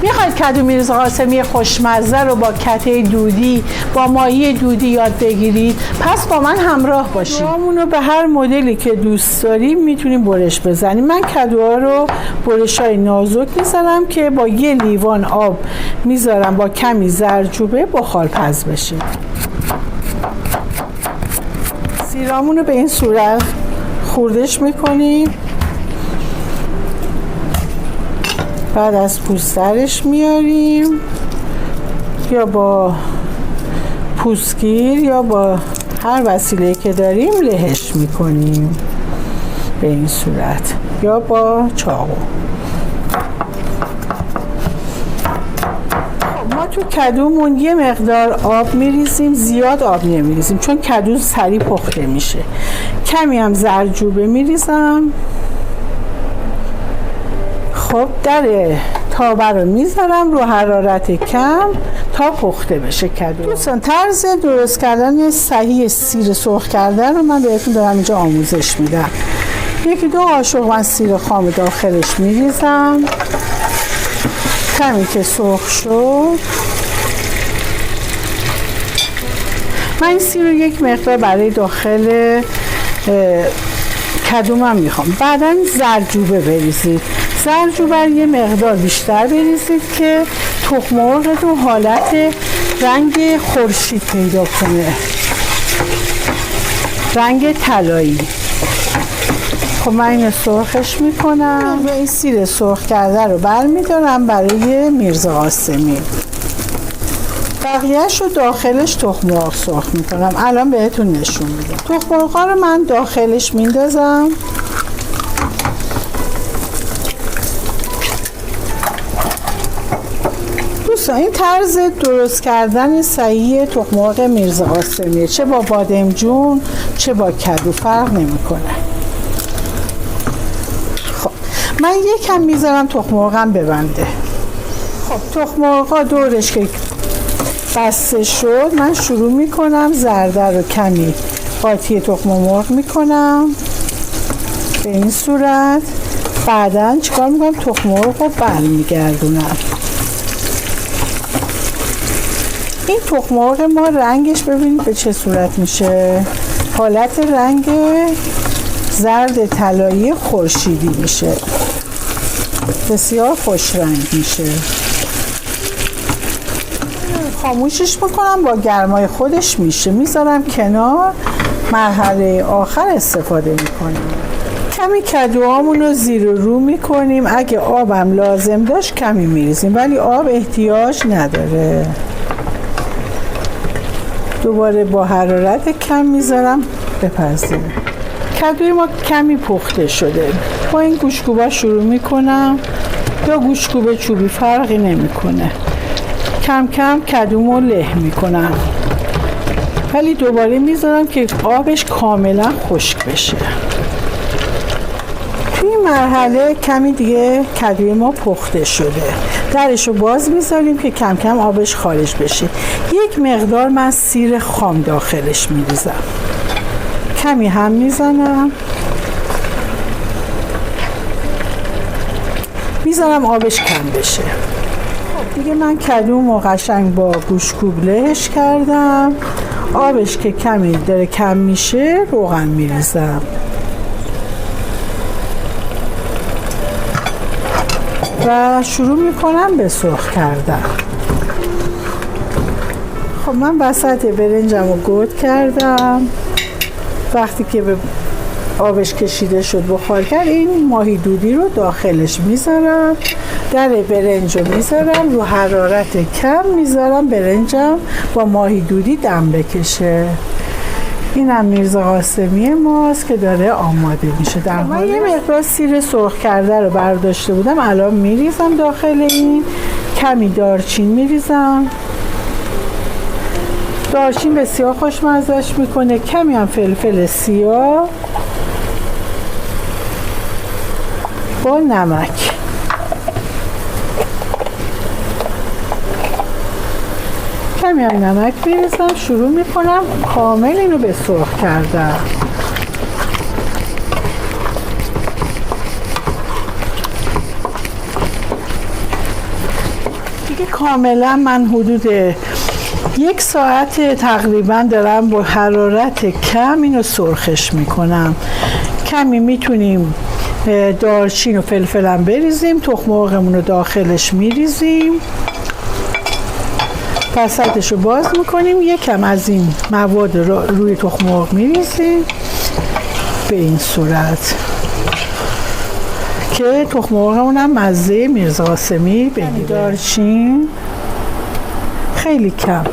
میخواید کدو میرزا قاسمی خوشمزه رو با کته دودی با ماهی دودی یاد بگیرید؟ پس با من همراه باشید. کدوهامون رو به هر مدلی که دوست داریم میتونیم برش بزنیم. من کدوها رو برشای نازک میذارم که با یه لیوان آب میذارم با کمی زردچوبه بخارپز بشه. سیرامون رو به این صورت خوردش میکنیم، بعد از پوسترش میاریم یا با پوستگیر یا با هر وسیله که داریم لهش میکنیم به این صورت یا با چاقو. ما تو کدومون یه مقدار آب میریزیم، زیاد آب نمیریزیم چون کدو سریع پخته میشه. کمی هم زردچوبه میریزم. خب در تابه رو میذارم رو حرارت کم تا پخته بشه کدو. دوستان طرز درست کردن صحیح سیر سرخ کردن رو من بهتون دارم اینجا آموزش میدم. 1-2 قاشق من سیر خام داخلش میریزم. کمی که سرخ شد من این سیر رو یک مقدار برای داخل کدومم میخوام. بعدا زردچوبه بریزید. زردچوبه رو یه مقدار بیشتر بریزید که تخم مرغتون حالت رنگ خورشید پیدا کنه، رنگ طلایی. خب من اینو سرخش میکنم و این سیر سرخ کرده رو برمیدارم برای میرزا قاسمی. بقیهش رو داخلش تخم مرغ سرخ میکنم. الان بهتون نشون میدم. تخم مرغ رو من داخلش میندازم. دوستان این طرز درست کردن صحیح تخم مرغ میرزا قاسمیه، چه با بادمجون چه با کدو فرق نمیکنه. خب من یکم میذارم تخم مرغم ببنده. خب تخم مرغا دورش که بسته شد من شروع میکنم زرده رو کمی قاطی تخم مرغ میکنم به این صورت. بعدا چیکار میکنم؟ تخم مرغ رو برمیگردونم. این تخم مرغ ما رنگش ببینید به چه صورت میشه، حالت رنگ زرد طلایی خورشیدی میشه، بسیار خوش رنگ میشه. خاموشش میکنم، با گرمای خودش میشه، میذارم کنار. مرحله آخر استفاده میکنیم. کمی کدوهامون رو زیر و رو میکنیم. اگه آبم لازم داشت کمی میریزیم ولی آب احتیاج نداره. دوباره با حرارت کم میذارم بپزه. کدوی ما کمی پخته شده. با این گوشت‌کوبه شروع میکنم یا گوشت‌کوبه چوبی فرقی نمیکنه. کم کم کدومو له میکنم ولی دوباره میذارم که آبش کاملا خشک بشه. توی این مرحله کمی دیگه کدوی ما پخته شده. درشو باز میذاریم که کم کم آبش خارج بشه. یک مقدار من سیر خام داخلش میریزم. کمی هم میزنم. میذارم آبش کم بشه. دیگه من کدومو قشنگ با گوشت‌کوب لهش کردم. آبش که کمی داره کم میشه روغن میریزم. و شروع میکنم به سرخ کردن. خب من وسط برنجم رو گود کردم. وقتی که به آبش کشیده شد بخار کرد این ماهی دودی رو داخلش میذارم. در برنج رو میذارم رو حرارت کم میذارم برنجم با ماهی دودی دم بکشه. اینم میرزا قاسمی ماست که داره آماده میشه. در من یه مقدار سیر سرخ کرده رو برداشته بودم الان میریزم داخل این. کمی دارچین میریزم. دارچین بسیار خوشمزه‌اش میکنه. کمی هم فلفل سیاه با نمک. کمی هم نمک میریزم. شروع میکنم کامل اینو به سرخ کردن. دیگه کاملا من حدود 1 ساعت تقریبا دارم با حرارت کم اینو سرخش میکنم. کمی میتونیم دارچین و فلفلم بریزیم، تخم مرغمون رو داخلش میریزیم، وسطش رو باز میکنیم، یکم از این مواد روی تخم مرغ میریزیم به این صورت که تخم مرغمون هم مزه میرزا قاسمی بگیره. دارچین خیلی کم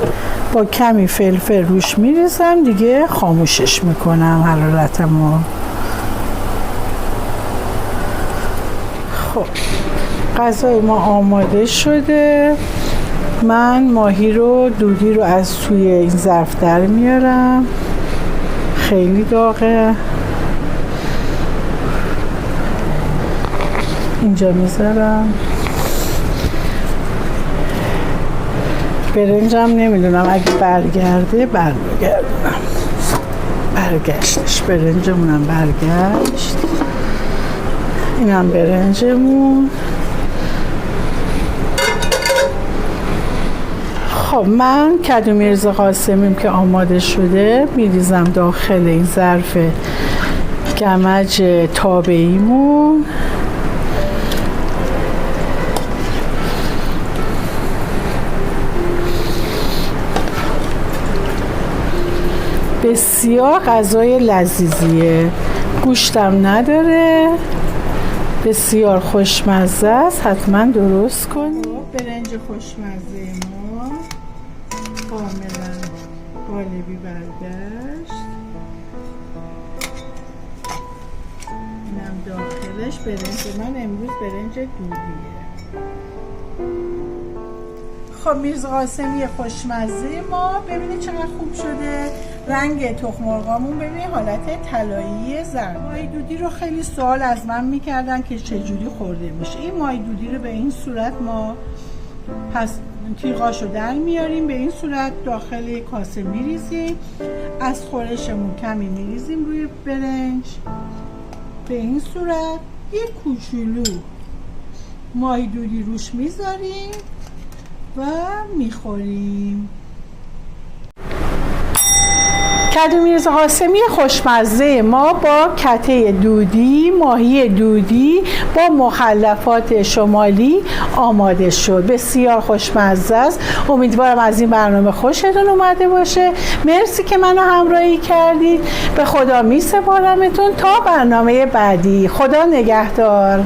با کمی فلفل روش میریزم دیگه، خاموشش میکنم حرارتمو. خب غذای ما آماده شده. من ماهی رو دودی رو از توی این ظرف در میارم، خیلی داغه، اینجا میذارم. برنجم نمیدونم اگه برگرده برمیگردونم. برگشتش، برنجمونم برگشت. اینم برنجمون. خب من کدو میرزا قاسمیم که آماده شده میریزم داخل این ظرف گمج تابعیمون. بسیار غذای لذیذیه، گوشتم نداره، بسیار خوشمزه است، حتما درست کنید. برنج خوشمزه ما کاملا قالبی برگشت. اینم داخلش برنج من امروز برنج دودیه. خب میرزا قاسمی خوشمزه ما ببینید چقدر خوب شده. رنگ تخم مرغامون ببینید حالت طلایی زرد. ماهی دودی رو خیلی سوال از من میکردن که چجوری خورده میشه. این ماهی دودی رو به این صورت ما پس تیغاشو در میاریم، به این صورت داخل کاسه میریزیم، از خورشمون کمی میریزیم روی برنج، به این صورت یک کوچولو ماهی دودی روش میذاریم و میخوریم. کدو میرزا قاسمی خوشمزه ما با کته دودی، ماهی دودی با مخلفات شمالی آماده شد. بسیار خوشمزه است. امیدوارم از این برنامه خوشتون اومده باشه. مرسی که منو همراهی کردید. به خدا میسپارمتون تا برنامه بعدی. خدا نگهدار.